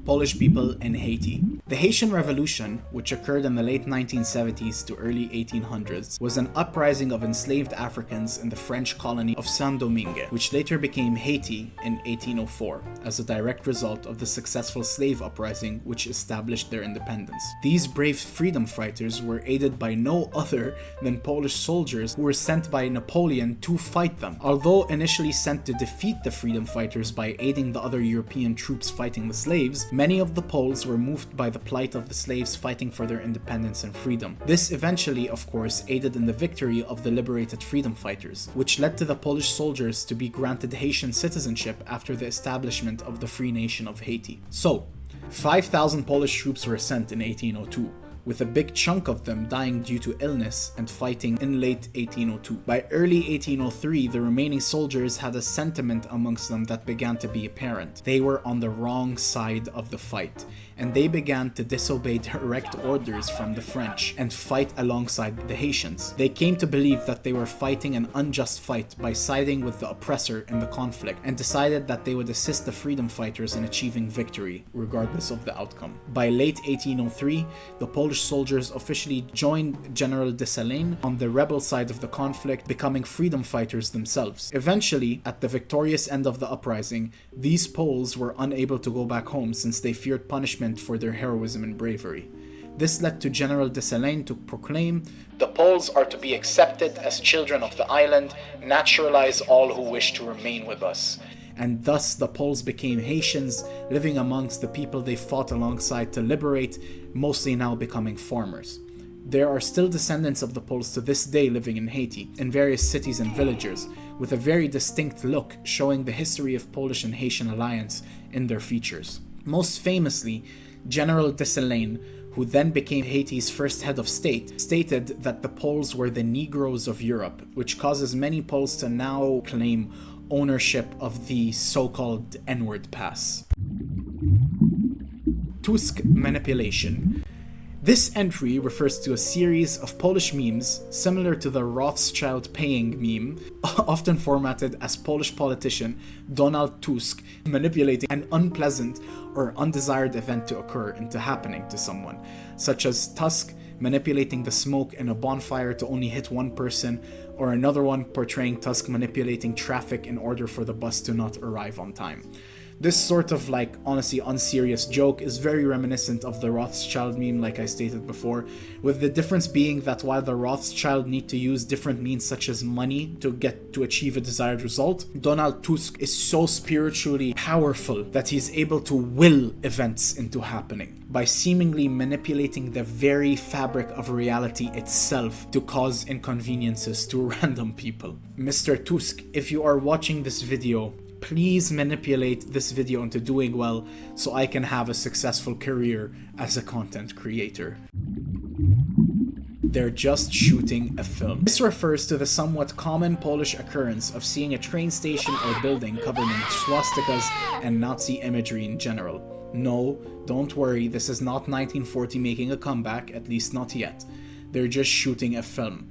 Polish people in Haiti. The Haitian Revolution, which occurred in the late 1970s to early 1800s, was an uprising of enslaved Africans in the French colony of Saint-Domingue, which later became Haiti in 1804, as a direct result of the successful slave uprising which established their independence. These brave freedom fighters were aided by no other than Polish soldiers who were sent by Napoleon to fight them. Although initially sent to defeat the freedom fighters by aiding the other European troops fighting the slaves, many of the Poles were moved by the plight of the slaves fighting for their independence and freedom. This eventually, of course, aided in the victory of the liberated freedom fighters, which led to the Polish soldiers to be granted Haitian citizenship after the establishment of the Free Nation of Haiti. So, 5,000 Polish troops were sent in 1802, with a big chunk of them dying due to illness and fighting in late 1802. By early 1803, the remaining soldiers had a sentiment amongst them that began to be apparent. They were on the wrong side of the fight, and they began to disobey direct orders from the French and fight alongside the Haitians. They came to believe that they were fighting an unjust fight by siding with the oppressor in the conflict, and decided that they would assist the freedom fighters in achieving victory, regardless of the outcome. By late 1803, the Polish soldiers officially joined General Dessalines on the rebel side of the conflict, becoming freedom fighters themselves. Eventually, at the victorious end of the uprising, these Poles were unable to go back home since they feared punishment for their heroism and bravery. This led to General Dessalines to proclaim, "The Poles are to be accepted as children of the island, naturalize all who wish to remain with us." And thus the Poles became Haitians, living amongst the people they fought alongside to liberate, mostly now becoming farmers. There are still descendants of the Poles to this day living in Haiti, in various cities and villages, with a very distinct look showing the history of Polish and Haitian alliance in their features. Most famously, General Dessalines, who then became Haiti's first head of state, stated that the Poles were the Negroes of Europe, which causes many Poles to now claim ownership of the so-called N-word pass. Tusk manipulation. This entry refers to a series of Polish memes similar to the Rothschild paying meme, often formatted as Polish politician Donald Tusk manipulating an unpleasant or undesired event to occur into happening to someone, such as Tusk manipulating the smoke in a bonfire to only hit one person, or another one portraying Tusk manipulating traffic in order for the bus to not arrive on time. This sort of honestly unserious joke is very reminiscent of the Rothschild meme, like I stated before, with the difference being that while the Rothschild need to use different means such as money to achieve a desired result, Donald Tusk is so spiritually powerful that he's able to will events into happening by seemingly manipulating the very fabric of reality itself to cause inconveniences to random people. Mr. Tusk, if you are watching this video, please manipulate this video into doing well so I can have a successful career as a content creator. They're just shooting a film. This refers to the somewhat common Polish occurrence of seeing a train station or building covered in swastikas and Nazi imagery in general. No, don't worry, this is not 1940 making a comeback, at least not yet. They're just shooting a film.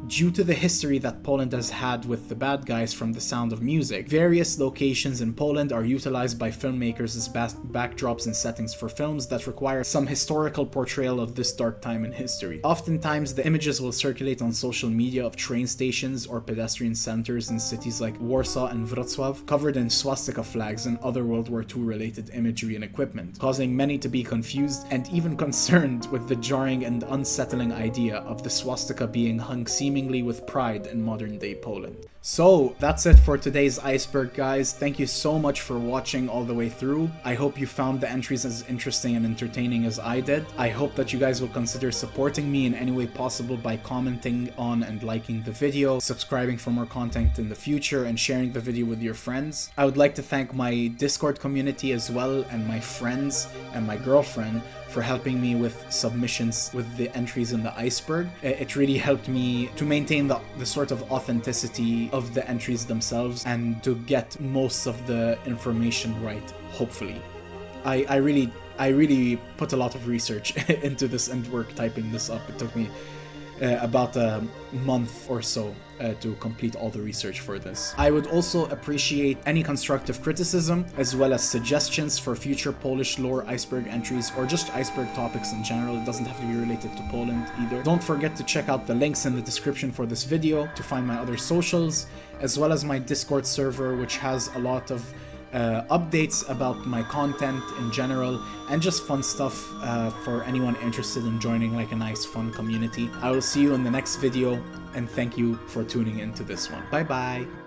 Due to the history that Poland has had with the bad guys from The Sound of Music, various locations in Poland are utilized by filmmakers as backdrops and settings for films that require some historical portrayal of this dark time in history. Oftentimes, the images will circulate on social media of train stations or pedestrian centers in cities like Warsaw and Wrocław, covered in swastika flags and other World War II related imagery and equipment, causing many to be confused and even concerned with the jarring and unsettling idea of the swastika being hung seemingly seemingly with pride in modern-day Poland. So that's it for today's Iceberg, guys. Thank you so much for watching all the way through. I hope you found the entries as interesting and entertaining as I did. I hope that you guys will consider supporting me in any way possible by commenting on and liking the video, subscribing for more content in the future, and sharing the video with your friends. I would like to thank my Discord community as well, and my friends and my girlfriend for helping me with submissions with the entries in the Iceberg. It really helped me to maintain the sort of authenticity of the entries themselves and to get most of the information right, hopefully. I really put a lot of research into this and work typing this up. It took me about a month or so to complete all the research for this. I would also appreciate any constructive criticism as well as suggestions for future Polish lore Iceberg entries or just Iceberg topics in general. It doesn't have to be related to Poland either. Don't forget to check out the links in the description for this video to find my other socials, as well as my Discord server, which has a lot of updates about my content in general and just fun stuff for anyone interested in joining like a nice fun community. I will see you in the next video, and thank you for tuning into this one. Bye bye.